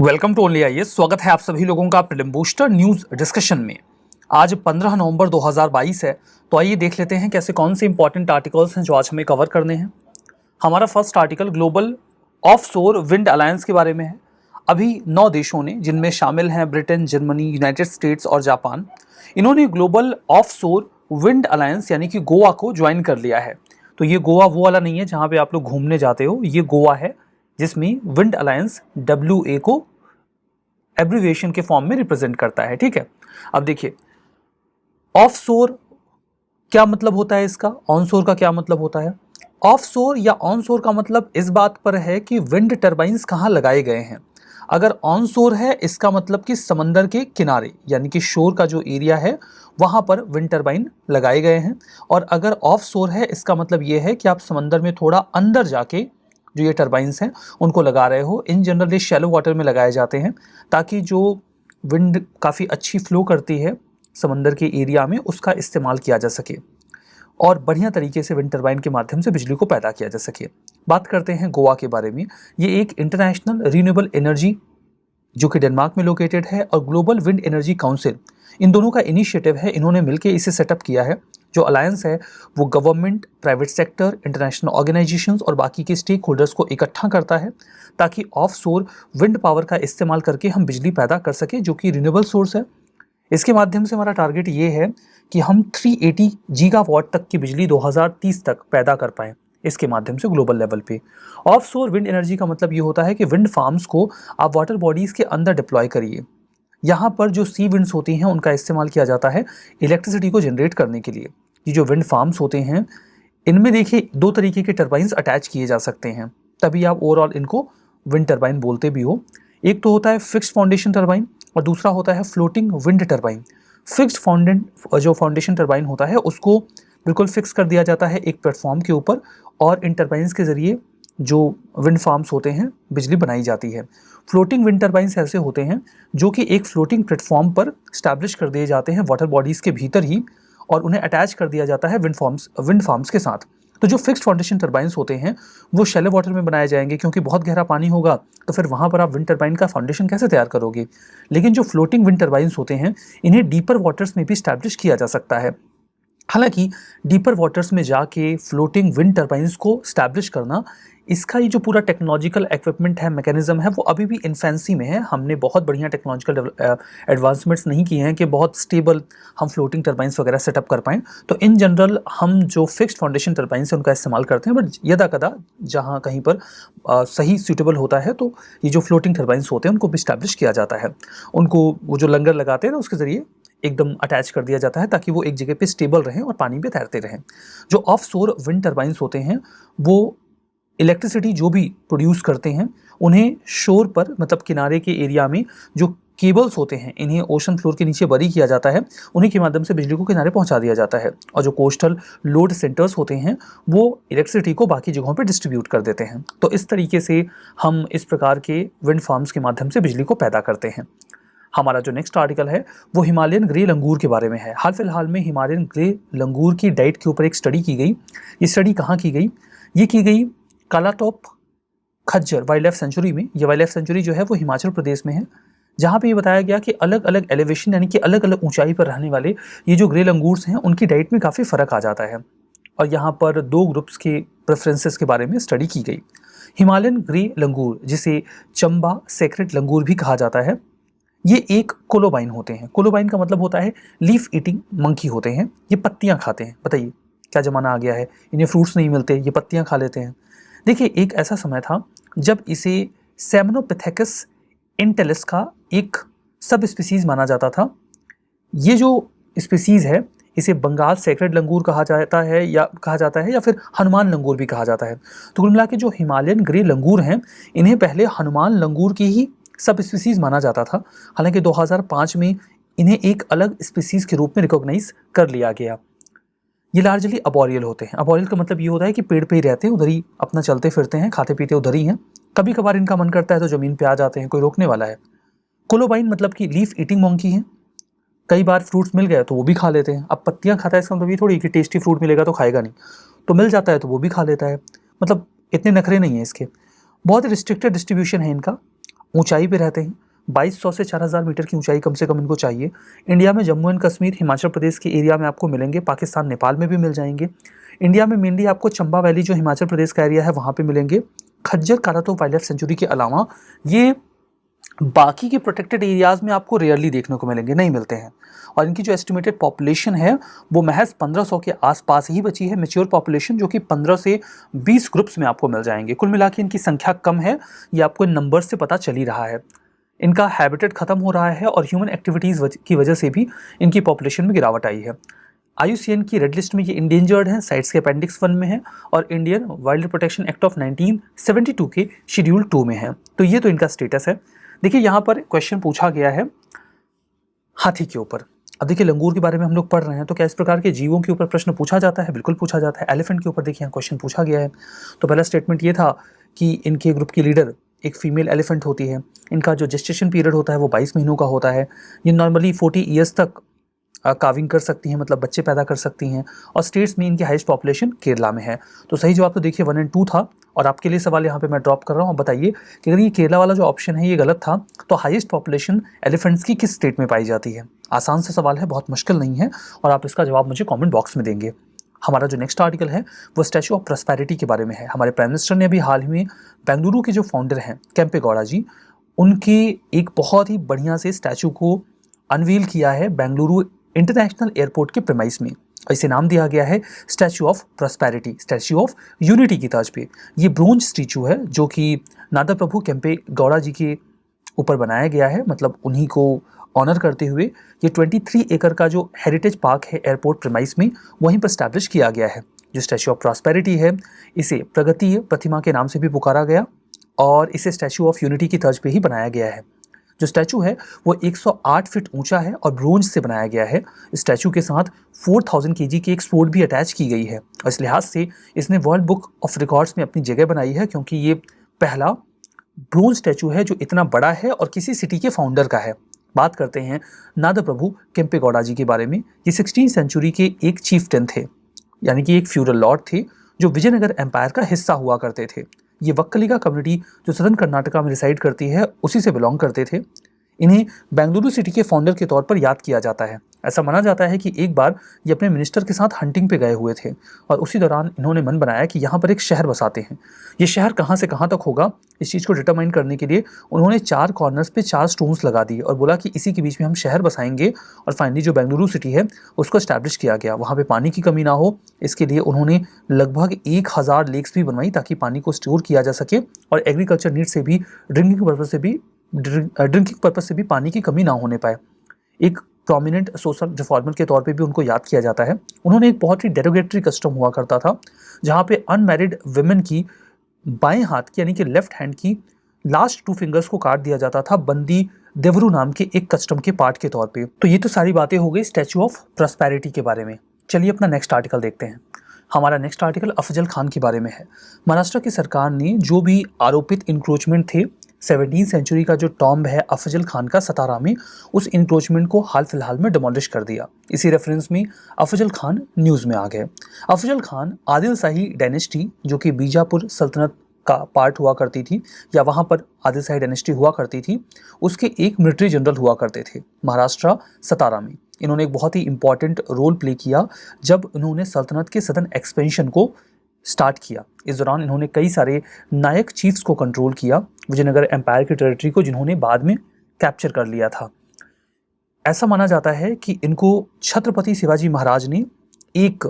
Welcome to only IAS. स्वागत है आप सभी लोगों का प्रीलिम बूस्टर न्यूज डिस्कशन में। आज 15 नवंबर 2022 है, तो आइए देख लेते हैं कैसे कौन से इंपॉर्टेंट आर्टिकल्स हैं जो आज हमें कवर करने हैं। हमारा first article global offshore wind alliance के बारे में है। अभी 9 देशों ने, जिनमें शामिल हैं ब्रिटेन, जर्मनी, यूनाइटेड स्टेट्स और जापान, इन्होंने ग्लोबल ऑफशोर विंड अलायंस यानी कि गोवा को ज्वाइन कर लिया है। तो ये गोवा वो वाला नहीं है जहाँ पे आप लोग घूमने जाते हो, ये गोवा है जिसमें विंड अलायंस WA को एब्रिविएशन के फॉर्म में रिप्रेजेंट करता है। ठीक है, अब देखिए ऑफशोर क्या मतलब होता है इसका, ऑनशोर का क्या मतलब होता है। ऑफशोर या ऑनशोर का मतलब इस बात पर है कि विंड टरबाइंस कहाँ लगाए गए हैं। अगर ऑनशोर है इसका मतलब कि समंदर के किनारे यानी कि शोर का जो एरिया है वहाँ पर विंड टरबाइन लगाए गए हैं, और अगर ऑफशोर है इसका मतलब ये है कि आप समंदर में थोड़ा अंदर जाके जो ये टरबाइंस हैं उनको लगा रहे हो। इन जनरल ये शैलो वाटर में लगाए जाते हैं ताकि जो विंड काफ़ी अच्छी फ्लो करती है समंदर के एरिया में उसका इस्तेमाल किया जा सके और बढ़िया तरीके से विंड टरबाइन के माध्यम से बिजली को पैदा किया जा सके। बात करते हैं गोवा के बारे में। ये एक इंटरनेशनल रिन्यूएबल एनर्जी जो कि डेनमार्क में लोकेटेड है और ग्लोबल विंड एनर्जी काउंसिल, इन दोनों का इनिशिएटिव है। इन्होंने मिलकर इसे सेटअप किया है। जो अलायंस है वो government, private sector, international organisations और बाकी के स्टेक होल्डर्स को इकट्ठा करता है ताकि ऑफशोर विंड पावर का इस्तेमाल करके हम बिजली पैदा कर सके जो कि रिन्यूएबल सोर्स है। इसके माध्यम से हमारा टारगेट ये है कि हम 380 गीगावाट तक की बिजली 2030 तक पैदा कर पाएँ इसके माध्यम से ग्लोबल लेवल पे। ऑफशोर विंड एनर्जी का मतलब ये होता है कि विंड फार्म्स को आप वाटर बॉडीज़ के अंदर डिप्लॉय करिए। यहाँ पर जो सी विंड्स होती हैं उनका इस्तेमाल किया जाता है इलेक्ट्रिसिटी को जनरेट करने के लिए। ये जो विंड फार्म्स होते हैं इनमें देखिए 2 तरीके के टरबाइंस अटैच किए जा सकते हैं, तभी आप ओवरऑल इनको विंड टरबाइन बोलते भी हो। एक तो होता है फिक्स्ड फाउंडेशन टरबाइन और दूसरा होता है फ्लोटिंग विंड टरबाइन। फिक्स्ड जो फाउंडेशन टरबाइन होता है उसको बिल्कुल फिक्स कर दिया जाता है एक प्लेटफॉर्म के ऊपर और इन टरबाइंस के ज़रिए जो विंड फार्म्स होते हैं बिजली बनाई जाती है। फ्लोटिंग विंड टरबाइंस ऐसे होते हैं जो कि एक फ्लोटिंग प्लेटफॉर्म पर स्टैब्लिश कर दिए जाते हैं वाटर बॉडीज़ के भीतर ही, और उन्हें अटैच कर दिया जाता है विंड फार्म्स के साथ। तो जो फिक्स्ड फाउंडेशन टरबाइंस होते हैं वो शैलो वाटर में बनाए जाएंगे क्योंकि बहुत गहरा पानी होगा, तो फिर वहाँ पर आप विंड टरबाइन का फाउंडेशन कैसे तैयार करोगे। लेकिन जो फ्लोटिंग विंड टरबाइंस होते हैं इन्हें डीपर वाटर्स में भी स्टैब्लिश किया जा सकता है। हालांकि डीपर वाटर्स में जाके फ्लोटिंग विंड टरबाइंस को स्टैब्लिश करना, इसका ये जो पूरा टेक्नोलॉजिकल इक्विपमेंट है, मैकेनिज्म है, वो अभी भी इन्फेंसी में है। हमने बहुत बढ़िया टेक्नोलॉजिकल एडवांसमेंट्स नहीं किए हैं कि बहुत स्टेबल हम फ्लोटिंग टरबाइंस वगैरह सेटअप कर पाएँ। तो इन जनरल हम जो फिक्स्ड फाउंडेशन टरबाइंस है उनका इस्तेमाल करते हैं, बट यदा कदा जहाँ कहीं पर सही सूटेबल होता है तो ये जो फ्लोटिंग टरबाइंस होते हैं उनको भी स्टैब्लिश किया जाता है। उनको वो जो लंगर लगाते हैं ना उसके ज़रिए एकदम अटैच कर दिया जाता है ताकि वो एक जगह पे स्टेबल रहें और पानी में तैरते रहें। जो ऑफशोर विंड टरबाइंस होते हैं वो इलेक्ट्रिसिटी जो भी प्रोड्यूस करते हैं उन्हें शोर पर, मतलब किनारे के एरिया में जो केबल्स होते हैं इन्हें ओशन फ्लोर के नीचे बरी किया जाता है, उन्हीं के माध्यम से बिजली को किनारे पहुंचा दिया जाता है। और जो कोस्टल लोड सेंटर्स होते हैं वो इलेक्ट्रिसिटी को बाकी जगहों पर डिस्ट्रीब्यूट कर देते हैं। तो इस तरीके से हम इस प्रकार के विंड फार्म्स के माध्यम से बिजली को पैदा करते हैं। हमारा जो नेक्स्ट आर्टिकल है वो हिमालयन ग्रे लंगूर के बारे में है। हाल फिलहाल में हिमालयन ग्रे लंगूर की डाइट के ऊपर एक स्टडी की गई। ये स्टडी कहाँ की गई? ये की गई कालाटॉप खज्जर वाइल्ड लाइफ सेंचुरी में। ये वाइल्ड लाइफ सेंचुरी जो है वो हिमाचल प्रदेश में है, जहाँ पे ये बताया गया कि अलग अलग एलिवेशन यानी कि अलग अलग ऊंचाई पर रहने वाले ये जो ग्रे लंगूर्स हैं उनकी डाइट में काफ़ी फ़र्क आ जाता है। और यहाँ पर 2 ग्रुप्स के प्रेफरेंसेस के बारे में स्टडी की गई। हिमालयन ग्रे लंगूर, जिसे चंबा सेक्रेट लंगूर भी कहा जाता है, ये एक कोलोबाइन होते हैं। कोलोबाइन का मतलब होता है लीफ ईटिंग मंकी होते हैं। ये पत्तियां खाते हैं। बताइए क्या ज़माना आ गया है, इन्हें फ्रूट्स नहीं मिलते, ये पत्तियां खा लेते हैं। देखिए एक ऐसा समय था जब इसे सेमनोपिथेकस इंटेलिस का एक सब स्पीसीज़ माना जाता था। ये जो स्पीसीज़ है इसे बंगाल सेक्रेड लंगूर कहा जाता है या फिर हनुमान लंगूर भी कहा जाता है। तो कुल मिला के जो हिमालयन ग्रे लंगूर हैं इन्हें पहले हनुमान लंगूर की ही सब स्पीसीज़ माना जाता था। हालांकि 2005 में इन्हें एक अलग स्पीसीज़ के रूप में रिकॉग्नाइज कर लिया गया। ये लार्जली अबोरियल होते हैं। अबोरियल का मतलब ये होता है कि पेड़ पे ही रहते हैं, उधर ही अपना चलते फिरते हैं, खाते पीते उधर ही हैं। कभी कभार इनका मन करता है तो ज़मीन पे आ जाते हैं, कोई रोकने वाला है। कोलोबाइन मतलब कि लीफ ईटिंग मंकी हैं। कई बार फ्रूट्स मिल गए तो वो भी खा लेते हैं। अब पत्तियां खाता है इसका मतलब ये थोड़ी कि टेस्टी फ्रूट मिलेगा तो खाएगा नहीं, तो मिल जाता है तो वो भी खा लेता है। मतलब इतने नखरे नहीं है इसके। बहुत रिस्ट्रिक्टेड डिस्ट्रीब्यूशन है इनका। ऊंचाई पे रहते हैं, 2200 से 4000 मीटर की ऊंचाई कम से कम इनको चाहिए। इंडिया में जम्मू एंड कश्मीर, हिमाचल प्रदेश के एरिया में आपको मिलेंगे, पाकिस्तान नेपाल में भी मिल जाएंगे। इंडिया में मेनली आपको चंबा वैली जो हिमाचल प्रदेश का एरिया है वहाँ पे मिलेंगे। खज्जर कारातो वाइल्ड लाइफ सेंचुरी के अलावा ये बाकी के प्रोटेक्टेड एरियाज में आपको रेयरली देखने को मिलेंगे, नहीं मिलते हैं। और इनकी जो एस्टिमेटेड पॉपुलेशन है वो महज 1500 के आसपास ही बची है, मैच्योर पॉपुलेशन, जो कि 15 से 20 ग्रुप्स में आपको मिल जाएंगे। कुल मिला के इनकी संख्या कम है, ये आपको इन नंबर से पता चल ही रहा है। इनका हैबिटेट खत्म हो रहा है और ह्यूमन एक्टिविटीज़ की वजह से भी इनकी पॉपुलेशन में गिरावट आई है। IUCN की रेड लिस्ट में ये इंडेंजर्ड है, साइट्स के अपेंडिक्स 1 में है, और Indian wild protection act of 1972 के शेड्यूल 2 में है। तो ये तो इनका स्टेटस है। देखिए यहाँ पर क्वेश्चन पूछा गया है हाथी के ऊपर। अब देखिए लंगूर के बारे में हम लोग पढ़ रहे हैं, तो क्या इस प्रकार के जीवों के ऊपर प्रश्न पूछा जाता है? बिल्कुल पूछा जाता है। एलिफेंट के ऊपर देखिए यहाँ क्वेश्चन पूछा गया है। तो पहला स्टेटमेंट ये था कि इनके ग्रुप की लीडर एक फीमेल एलिफेंट होती है। इनका जो जेस्टेशन पीरियड होता है वो 22 महीनों का होता है। ये नॉर्मली 40 ईयर्स तक काविंग कर सकती हैं, मतलब बच्चे पैदा कर सकती हैं। और स्टेट्स में इनकी हाईएस्ट पॉपुलेशन केरला में है। तो सही जवाब तो देखिए 1 और 2 था। और आपके लिए सवाल यहाँ पे मैं ड्रॉप कर रहा हूँ, बताइए कि अगर ये केरला वाला जो ऑप्शन है ये गलत था तो हाईएस्ट पॉपुलेशन एलिफेंट्स की किस स्टेट में पाई जाती है? आसान से सवाल है, बहुत मुश्किल नहीं है, और आप इसका जवाब मुझे कॉमेंट बॉक्स में देंगे। हमारा जो नेक्स्ट आर्टिकल है वो स्टैचू ऑफ प्रॉस्पेरिटी के बारे में है। हमारे प्राइम मिनिस्टर ने अभी हाल ही में बेंगलुरु के जो फाउंडर हैं केम्पे गौड़ा जी, उनकी एक बहुत ही बढ़िया से स्टैचू को अनवील किया है बेंगलुरु इंटरनेशनल एयरपोर्ट के प्रेमाइस में। इसे नाम दिया गया है statue of prosperity, statue of unity की तर्ज पे। ये ब्रोंज स्टैचू है जो कि नादा प्रभु केम्पे गौड़ा जी के ऊपर बनाया गया है, मतलब उन्हीं को ऑनर करते हुए। ये 23 एकड़ का जो हेरिटेज पार्क है एयरपोर्ट प्रेमाइस में, वहीं पर स्टैब्लिश किया गया है। जो स्टैचू ऑफ प्रॉस्पेरिटी है इसे प्रगति प्रतिमा के नाम से भी पुकारा गया, और इसे स्टैचू ऑफ यूनिटी की तर्ज पे ही बनाया गया है। जो स्टैचू है वो 108 फीट ऊंचा है और ब्रोंज से बनाया गया है। स्टैचू के साथ 4000 kg की एक स्वॉर्ड भी अटैच की गई है, और इस लिहाज से इसने वर्ल्ड बुक ऑफ रिकॉर्ड्स में अपनी जगह बनाई है, क्योंकि ये पहला ब्रोंज स्टैचू है जो इतना बड़ा है और किसी सिटी के फाउंडर का है। बात करते हैं नादा प्रभु केम्पे गौड़ा जी के बारे में। ये 16वीं सेंचुरी के एक चीफटेन थे, यानी कि एक फ्यूडल लॉर्ड थे जो विजयनगर एम्पायर का हिस्सा हुआ करते थे। ये वक्कलिगा कम्युनिटी जो सदर्न कर्नाटका में रिसाइड करती है उसी से बिलोंग करते थे। इन्हें बेंगलुरु सिटी के फाउंडर के तौर पर याद किया जाता है। ऐसा माना जाता है कि एक बार ये अपने मिनिस्टर के साथ हंटिंग पे गए हुए थे, और उसी दौरान इन्होंने मन बनाया कि यहाँ पर एक शहर बसाते हैं। ये शहर कहाँ से कहाँ तक होगा, इस चीज़ को डिटरमाइन करने के लिए उन्होंने 4 कॉर्नर्स पे 4 स्टोन्स लगा दिए और बोला कि इसी के बीच में हम शहर बसाएंगे। और फाइनली जो बेंगलुरु सिटी है उसको एस्टैब्लिश किया गया। वहाँ पे पानी की कमी ना हो, इसके लिए उन्होंने लगभग 1000 लेक्स भी बनवाई ताकि पानी को स्टोर किया जा सके, और एग्रीकल्चर नीड से भी ड्रिंकिंग पर्पस से भी पानी की कमी ना होने पाए। एक प्रोमिनेंट सोशल रिफॉर्मर के तौर पे भी उनको याद किया जाता है। उन्होंने एक बहुत ही डेरोगेटरी कस्टम हुआ करता था जहाँ पे अनमैरिड वुमेन की बाएं हाथ की यानी कि लेफ्ट हैंड की लास्ट 2 फिंगर्स को काट दिया जाता था बंदी देवरू नाम के एक कस्टम के पार्ट के तौर पे। तो ये तो सारी बातें हो गई स्टैचू ऑफ प्रॉस्पेरिटी के बारे में। चलिए अपना नेक्स्ट आर्टिकल देखते हैं। हमारा नेक्स्ट आर्टिकल अफजल खान के बारे में है। महाराष्ट्र की सरकार ने जो भी आरोपित इंक्रोचमेंट थे, 17वीं सेंचुरी का जो टॉम्ब है अफजल खान का सतारा में, उस इंक्रोचमेंट को हाल फिलहाल में डिमोलिश कर दिया। इसी रेफरेंस में अफजल खान न्यूज़ में आ गए। अफजल खान आदिल शाही डायनेस्टी जो कि बीजापुर सल्तनत का पार्ट हुआ करती थी, या वहाँ पर आदिल शाही डायनेस्टी हुआ करती थी, उसके एक मिलिट्री जनरल हुआ करते थे महाराष्ट्र सतारा में। इन्होंने एक बहुत ही इंपॉर्टेंट रोल प्ले किया जब इन्होंने सल्तनत के सदन एक्सपेंशन को स्टार्ट किया। इस दौरान इन्होंने कई सारे नायक चीफ्स को कंट्रोल किया, विजयनगर एम्पायर की टेरिटरी को, जिन्होंने बाद में कैप्चर कर लिया था। ऐसा माना जाता है कि इनको छत्रपति शिवाजी महाराज ने एक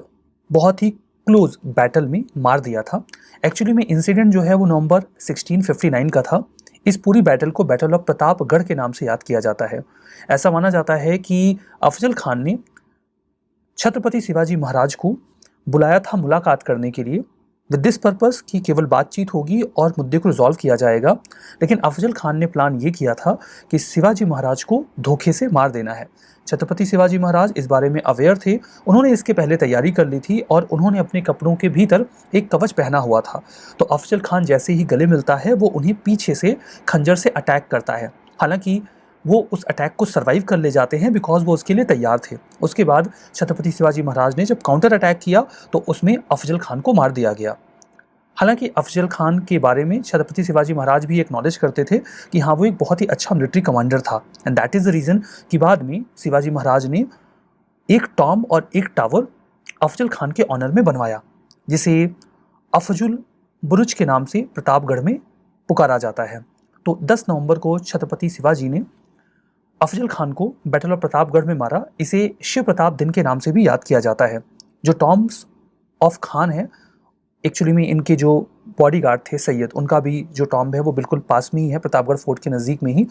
बहुत ही क्लोज बैटल में मार दिया था। एक्चुअली में इंसिडेंट जो है वो नवंबर 1659 का था। इस पूरी बैटल को बैटल ऑफ प्रतापगढ़ के नाम से याद किया जाता है। ऐसा माना जाता है कि अफजल खान ने छत्रपति शिवाजी महाराज को बुलाया था मुलाकात करने के लिए, विद दिस पर्पस कि केवल बातचीत होगी और मुद्दे को रिजॉल्व किया जाएगा। लेकिन अफजल खान ने प्लान ये किया था कि शिवाजी महाराज को धोखे से मार देना है। छत्रपति शिवाजी महाराज इस बारे में अवेयर थे, उन्होंने इसके पहले तैयारी कर ली थी और उन्होंने अपने कपड़ों के भीतर एक कवच पहना हुआ था। तो अफजल खान जैसे ही गले मिलता है वो उन्हें पीछे से खंजर से अटैक करता है। हालांकि वो उस अटैक को सर्वाइव कर ले जाते हैं बिकॉज वो उसके लिए तैयार थे। उसके बाद छत्रपति शिवाजी महाराज ने जब काउंटर अटैक किया तो उसमें अफजल खान को मार दिया गया। हालांकि अफजल खान के बारे में छत्रपति शिवाजी महाराज भी एक्नॉलेज करते थे कि हाँ वो एक बहुत ही अच्छा मिलिट्री कमांडर था, and that is the reason कि बाद में शिवाजी महाराज ने एक टॉम और एक टावर अफजल खान के ऑनर में बनवाया, जिसे अफजुल बुरुज के नाम से प्रतापगढ़ में पुकारा जाता है। तो 10 नवंबर को छत्रपति शिवाजी ने अफजल खान को बैटल ऑफ प्रतापगढ़ में मारा। इसे शिव प्रताप दिन के नाम से भी याद किया जाता है। जो टॉम्स ऑफ खान है, एक्चुअली में इनके जो बॉडीगार्ड थे सैयद, उनका भी जो टॉम्ब है वो बिल्कुल पास में ही है, प्रतापगढ़ फोर्ट के नज़दीक में ही,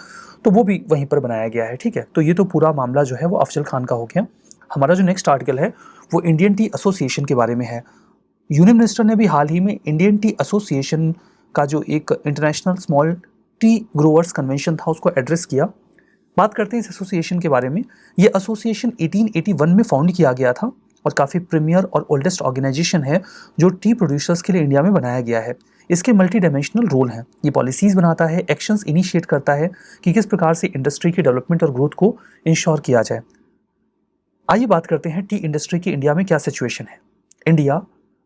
तो वो भी वहीं पर बनाया गया है। ठीक है, तो ये तो पूरा मामला जो है वो अफजल खान का हो गया। हमारा जो नेक्स्ट आर्टिकल है वो इंडियन टी एसोसिएशन के बारे में है। यूनियन मिनिस्टर ने भी हाल ही में इंडियन टी एसोसिएशन का जो एक international small T growers convention था उसको एड्रेस किया। बात करते हैं इस एसोसिएशन के बारे में। ये एसोसिएशन 1881 में फाउंड किया गया था और काफ़ी प्रीमियर और ओल्डेस्ट ऑर्गेनाइजेशन है जो टी प्रोड्यूसर्स के लिए इंडिया में बनाया गया है। इसके मल्टी डायमेंशनल रोल हैं। ये पॉलिसीज़ बनाता है, एक्शंस इनिशिएट करता है कि किस प्रकार से इंडस्ट्री की डेवलपमेंट और ग्रोथ को इंश्योर किया जाए। आइए बात करते हैं टी इंडस्ट्री की इंडिया में क्या सिचुएशन है। इंडिया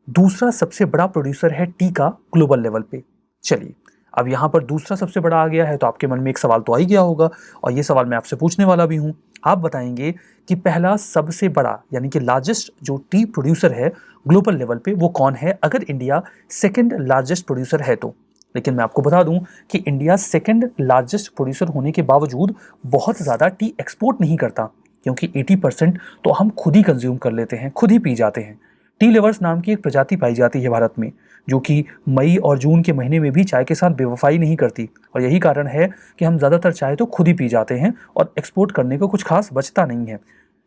दूसरा सबसे बड़ा प्रोड्यूसर है टी का ग्लोबल लेवल पे। चलिए, अब यहाँ पर दूसरा सबसे बड़ा आ गया है तो आपके मन में एक सवाल तो आ ही गया होगा, और ये सवाल मैं आपसे पूछने वाला भी हूँ। आप बताएंगे कि पहला सबसे बड़ा यानी कि लार्जेस्ट जो टी प्रोड्यूसर है ग्लोबल लेवल पे वो कौन है, अगर इंडिया सेकंड लार्जेस्ट प्रोड्यूसर है तो। लेकिन मैं आपको बता दूं कि इंडिया सेकंड लार्जेस्ट प्रोड्यूसर होने के बावजूद बहुत ज़्यादा टी एक्सपोर्ट नहीं करता, क्योंकि 80% तो हम खुद ही कंज्यूम कर लेते हैं, खुद ही पी जाते हैं। टी लेवर्स नाम की एक प्रजाति पाई जाती है भारत में, जो कि मई और जून के महीने में भी चाय के साथ बेवफाई नहीं करती, और यही कारण है कि हम ज़्यादातर चाय तो खुद ही पी जाते हैं और एक्सपोर्ट करने को कुछ खास बचता नहीं है।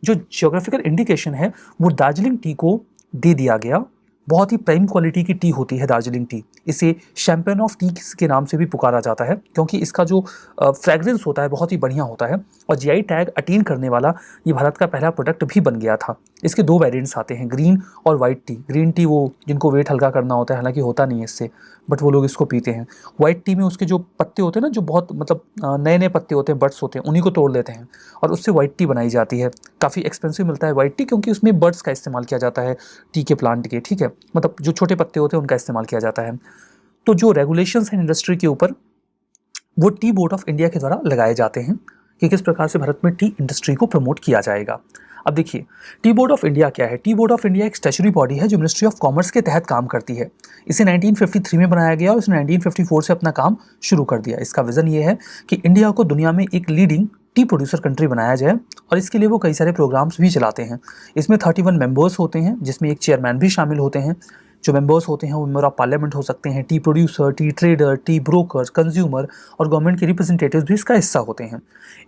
जो जियोग्राफिकल इंडिकेशन है वो दार्जिलिंग टी को दे दिया गया। बहुत ही प्राइम क्वालिटी की टी होती है दार्जिलिंग टी। इसे शैंपेन ऑफ टी के नाम से भी पुकारा जाता है, क्योंकि इसका जो फ्रेग्रेंस होता है बहुत ही बढ़िया होता है, और जीआई टैग अटेन करने वाला ये भारत का पहला प्रोडक्ट भी बन गया था। इसके 2 वेरिएंट्स आते हैं, ग्रीन और वाइट टी। ग्रीन टी वो जिनको वेट हल्का करना होता है, हालांकि होता नहीं है इससे, बट वो लोग इसको पीते हैं। वाइट टी में उसके जो पत्ते होते हैं ना, जो बहुत मतलब नए नए पत्ते होते हैं, बर्ड्स होते हैं, उन्हीं को तोड़ लेते हैं और उससे वाइट टी बनाई जाती है। काफ़ी एक्सपेंसिव मिलता है वाइट टी, क्योंकि उसमें बर्ड्स का इस्तेमाल किया जाता है, टी के प्लांट के। ठीक है, मतलब जो छोटे पत्ते होते हैं उनका इस्तेमाल किया जाता है। तो जो रेगुलेशंस हैं इंडस्ट्री के ऊपर वो टी बोर्ड ऑफ इंडिया के द्वारा लगाए जाते हैं कि किस प्रकार से भारत में टी इंडस्ट्री को प्रमोट किया जाएगा। अब देखिए, टी बोर्ड ऑफ इंडिया क्या है। टी बोर्ड ऑफ इंडिया एक स्टैच्यूटरी बॉडी है जो मिनिस्ट्री ऑफ कॉमर्स के तहत काम करती है। इसे 1953 में बनाया गया और इसने 1954 से अपना काम शुरू कर दिया। इसका विजन ये है कि इंडिया को दुनिया में एक लीडिंग टी प्रोड्यूसर कंट्री बनाया जाए, और इसके लिए वो कई सारे प्रोग्राम्स भी चलाते हैं। इसमें 31 मेंबर्स होते हैं, जिसमें एक चेयरमैन भी शामिल होते हैं। जो मेंबर्स होते हैं वो मेंबर ऑफ पार्लियामेंट हो सकते हैं, T producer, T trader, T broker, consumer और गवर्नमेंट के रिप्रेजेंटेटिव्स भी इसका हिस्सा होते हैं।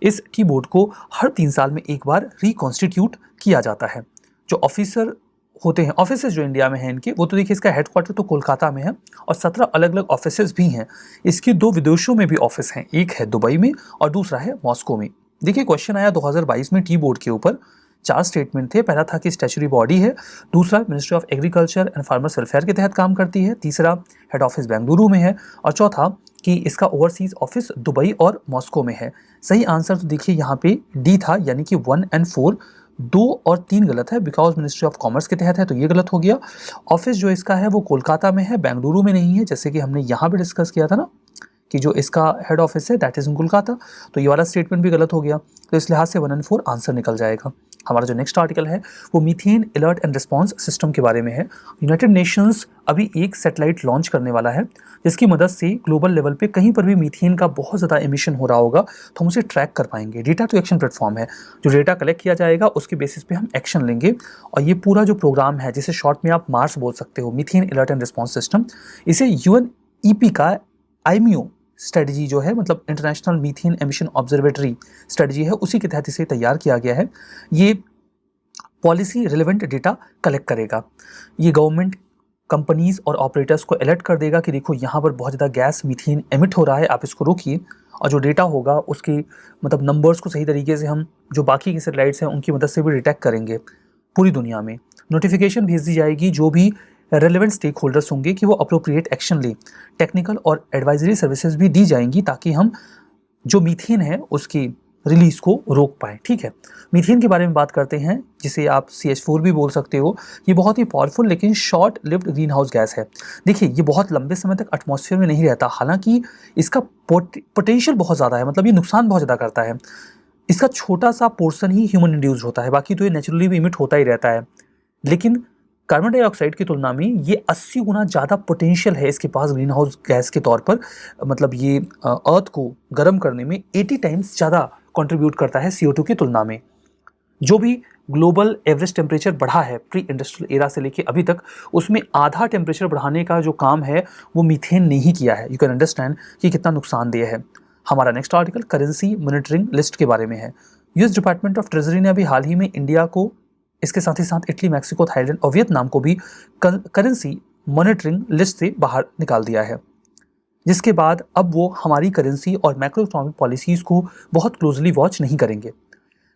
इस टी बोर्ड को हर 3 साल में एक बार रिकॉन्स्टिट्यूट किया जाता है। जो ऑफिसर होते हैं, ऑफिसेज जो इंडिया में हैं इनके, वो तो देखिए इसका हेडक्वार्टर तो कोलकाता में है और 17 अलग अलग ऑफिसेज भी हैं। इसके 2 विदेशों में भी ऑफिस हैं, एक है दुबई में और दूसरा है मॉस्को में। देखिए, क्वेश्चन आया 2022 में टी बोर्ड के ऊपर, 4 स्टेटमेंट थे। पहला था कि स्टैच्यूटरी बॉडी है, दूसरा ministry of agriculture and farmers welfare के तहत काम करती है, तीसरा हेड ऑफिस बेंगलुरु में है, और चौथा कि इसका ओवरसीज ऑफिस दुबई और मॉस्को में है। सही आंसर तो देखिए यहाँ पे डी था, यानी कि 1 और 4, 2 और 3 गलत है, बिकॉज मिनिस्ट्री ऑफ कॉमर्स के तहत है तो ये गलत हो गया। ऑफिस जो इसका है वो कोलकाता में है, बेंगलुरु में नहीं है, जैसे कि हमने यहाँ पे डिस्कस किया था ना कि जो इसका हेड ऑफिस है दैट इज इन कोलकाता, तो ये वाला स्टेटमेंट भी गलत हो गया। तो इस लिहाज से 1 और 4 आंसर निकल जाएगा। हमारा जो नेक्स्ट आर्टिकल है वो methane alert and response system के बारे में है। यूनाइटेड नेशंस अभी एक सैटेलाइट लॉन्च करने वाला है, जिसकी मदद से ग्लोबल लेवल पे कहीं पर भी मीथेन का बहुत ज़्यादा एमिशन हो रहा होगा तो हम उसे ट्रैक कर पाएंगे। डेटा टू एक्शन प्लेटफॉर्म है, जो डेटा कलेक्ट किया जाएगा उसके बेसिस पे हम एक्शन लेंगे। और ये पूरा जो प्रोग्राम है, जिसे शॉर्ट में आप मार्स बोल सकते हो, methane alert and response system, इसे UNEP का IMEO स्ट्रेटजी जो है, मतलब international methane emission observatory strategy है, उसी के तहत इसे तैयार किया गया है। ये पॉलिसी रिलेवेंट डेटा कलेक्ट करेगा। ये गवर्नमेंट कंपनीज और ऑपरेटर्स को अलर्ट कर देगा कि देखो यहाँ पर बहुत ज़्यादा गैस मीथेन एमिट हो रहा है, आप इसको रोकिए। और जो डेटा होगा उसके मतलब नंबर्स को सही तरीके से हम जो बाकी के सैटेलाइट्स हैं उनकी मदद से भी डिटेक्ट करेंगे पूरी दुनिया में। नोटिफिकेशन भेज दी जाएगी जो भी रेलेवेंट स्टेक होल्डर्स होंगे कि वो अप्रोप्रिएट एक्शन लें। टेक्निकल और एडवाइजरी सर्विसेज भी दी जाएंगी ताकि हम जो मीथेन है उसकी रिलीज को रोक पाए। ठीक है, मीथेन के बारे में बात करते हैं, जिसे आप CH4 भी बोल सकते हो। ये बहुत ही पावरफुल लेकिन short lived greenhouse gas है। देखिए, ये बहुत लंबे समय तक एटमॉस्फेयर में नहीं रहता, हालांकि इसका पोटेंशियल बहुत ज़्यादा है, मतलब ये नुकसान बहुत ज़्यादा करता है। इसका छोटा सा पोर्शन ही ह्यूमन इंड्यूस्ड होता है, बाकी तो ये नेचुरली भी इमिट होता ही रहता है। लेकिन कार्बन डाइऑक्साइड की तुलना में ये 80 गुना ज़्यादा पोटेंशियल है इसके पास ग्रीन हाउस गैस के तौर पर। मतलब ये अर्थ को गर्म करने में 80 टाइम्स ज़्यादा कंट्रीब्यूट करता है CO2 की तुलना में। जो भी ग्लोबल एवरेज टेम्परेचर बढ़ा है प्री इंडस्ट्रियल एरा से लेके अभी तक, उसमें आधा टेम्परेचर बढ़ाने का जो काम है वो मीथेन ने ही किया है। यू कैन अंडरस्टैंड कि कितना नुकसानदेह है। हमारा next article currency monitoring list के बारे में है। US डिपार्टमेंट ऑफ ट्रेजरी ने अभी हाल ही में इंडिया को, इसके साथ ही साथ इटली, मैक्सिको, थाईलैंड और वियतनाम को भी करेंसी मॉनिटरिंग लिस्ट से बाहर निकाल दिया है, जिसके बाद अब वो हमारी करेंसी और मैक्रो इकोनॉमिक पॉलिसीज़ को बहुत क्लोजली वॉच नहीं करेंगे।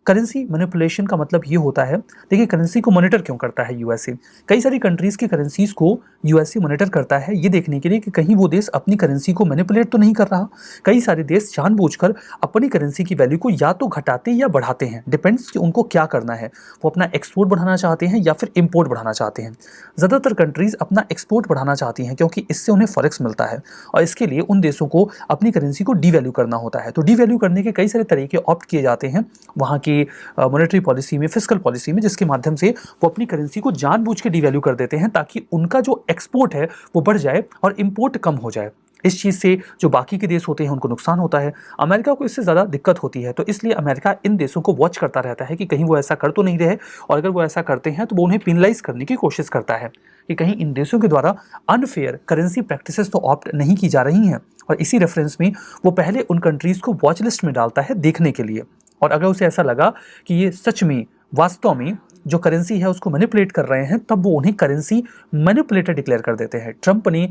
करेंसी मैनिपुलेशन का मतलब ये होता है, देखिए करेंसी को मॉनिटर क्यों करता है यूएसए। कई सारी कंट्रीज़ की करेंसीज को यूएसए मॉनिटर करता है ये देखने के लिए कि कहीं वो देश अपनी करेंसी को मैनिपुलेट तो नहीं कर रहा। कई सारे देश जानबूझकर अपनी करेंसी की वैल्यू को या तो घटाते या बढ़ाते हैं, डिपेंड्स कि उनको क्या करना है। वो अपना एक्सपोर्ट बढ़ाना चाहते हैं या फिर इम्पोर्ट बढ़ाना चाहते हैं। ज़्यादातर कंट्रीज़ अपना एक्सपोर्ट बढ़ाना चाहती हैं क्योंकि इससे उन्हें फॉरेक्स मिलता है, और इसके लिए उन देशों को अपनी करेंसी को डीवैल्यू करना होता है। तो डीवैल्यू करने के कई सारे तरीके ऑप्ट किए जाते हैं वहाँ की मॉनेटरी पॉलिसी में, फिस्कल पॉलिसी में, जिसके माध्यम से वो अपनी करेंसी को जानबूझ के डीवैल्यू कर देते हैं ताकि उनका जो एक्सपोर्ट है वो बढ़ जाए और इंपोर्ट कम हो जाए। इस चीज़ से जो बाकी के देश होते हैं उनको नुकसान होता है, अमेरिका को इससे ज़्यादा दिक्कत होती है। तो इसलिए अमेरिका इन देशों को वॉच करता रहता है कि कहीं वो ऐसा कर तो नहीं रहे, और अगर वो ऐसा करते हैं तो वो उन्हें पेनलाइज करने की कोशिश करता है कि कहीं इन देशों के द्वारा अनफेयर करेंसी प्रैक्टिसेस तो ऑप्ट नहीं की जा रही हैं। और इसी रेफरेंस में वो पहले उन कंट्रीज़ को वॉच लिस्ट में डालता है देखने के लिए, और अगर उसे ऐसा लगा कि ये सच में वास्तव में जो करेंसी है उसको मैनिपुलेट कर रहे हैं, तब वो उन्हें करेंसी मैनिपुलेटर डिक्लेयर कर देते हैं। ट्रंप ने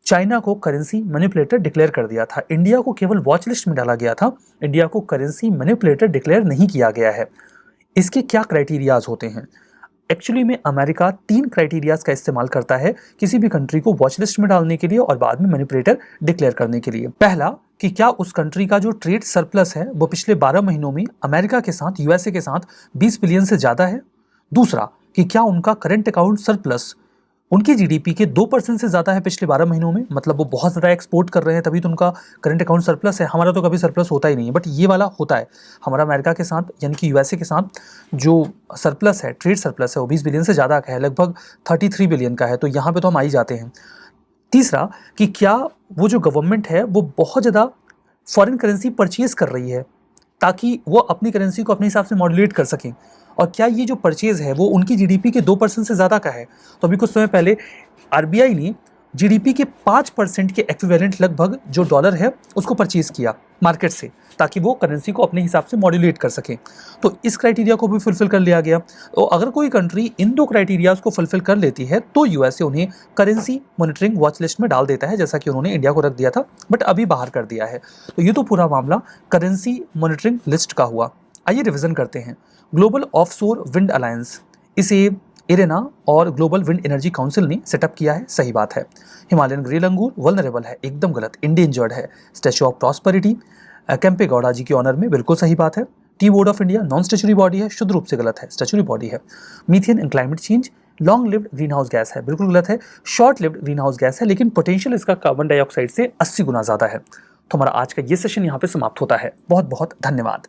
चाइना को करेंसी मैनिपुलेटर डिक्लेयर कर दिया था, इंडिया को केवल वॉच लिस्ट में डाला गया था, इंडिया को करेंसी मैनिपुलेटर डिक्लेयर नहीं किया गया है। इसके क्या क्राइटेरियाज होते हैं? एक्चुअली में अमेरिका 3 क्राइटेरियाज का इस्तेमाल करता है किसी भी कंट्री को वॉच लिस्ट में डालने के लिए और बाद में मैनिपुलेटर डिक्लेयर करने के लिए। पहला, कि क्या उस कंट्री का जो ट्रेड सरप्लस है वो पिछले 12 महीनों में अमेरिका के साथ, यूएसए के साथ 20 बिलियन से ज़्यादा है। दूसरा, कि क्या उनका करंट अकाउंट सरप्लस उनकी जीडीपी के 2% से ज़्यादा है पिछले 12 महीनों में, मतलब वो बहुत ज़्यादा एक्सपोर्ट कर रहे हैं तभी तो उनका करंट अकाउंट सरप्लस है। हमारा तो कभी सरप्लस होता ही नहीं है, बट ये वाला होता है। हमारा अमेरिका के साथ यानी कि यूएसए के साथ जो सरप्लस है, ट्रेड सरप्लस है, वो 20 बिलियन से ज़्यादा का है, लगभग 33 बिलियन का है। तो यहाँ पर तो हम आ ही जाते हैं। तीसरा, कि क्या वो जो गवर्नमेंट है वो बहुत ज़्यादा फॉरेन करेंसी परचेज कर रही है ताकि वो अपनी करेंसी को अपने हिसाब से मॉड्यूलेट कर सकें, और क्या ये जो परचेज़ है वो उनकी जीडीपी के 2% से ज़्यादा का है। तो अभी कुछ समय पहले आरबीआई ने जीडीपी के 5% के एक्विवेलेंट लगभग जो डॉलर है उसको परचेज़ किया मार्केट से, ताकि वो करेंसी को अपने हिसाब से मॉड्यूलेट कर सकें। तो इस क्राइटेरिया को भी फुलफिल कर लिया गया। तो अगर कोई कंट्री इन 2 क्राइटेरियाज को फुलफिल कर लेती है तो यूएसए उन्हें करेंसी मॉनिटरिंग वॉच लिस्ट में डाल देता है, जैसा कि उन्होंने इंडिया को रख दिया था बट अभी बाहर कर दिया है। तो ये तो पूरा मामला करेंसी मॉनिटरिंग लिस्ट का हुआ। आइए रिवीजन करते हैं। ग्लोबल ऑफशोर विंड अलायंस, इसे इरेना और ग्लोबल विंड एनर्जी काउंसिल ने सेटअप किया है, सही बात है। हिमालयन ग्रे लंगूर वल्नरेबल है, एकदम गलत, इंडेंजर्ड है। Statue of prosperity Kempe Gowda ji के ऑनर में, बिल्कुल सही बात है। Tea board of India non statutory body है, शुद्ध रूप से गलत है, स्टैच्यूरी बॉडी है। Methane and climate change long lived greenhouse gas है, बिल्कुल गलत है, short lived greenhouse gas है, लेकिन पोटेंशियल इसका कार्बन डाइऑक्साइड से 80 गुना ज़्यादा है। तो हमारा आज का ये सेशन यहाँ पे समाप्त होता है। बहुत बहुत धन्यवाद।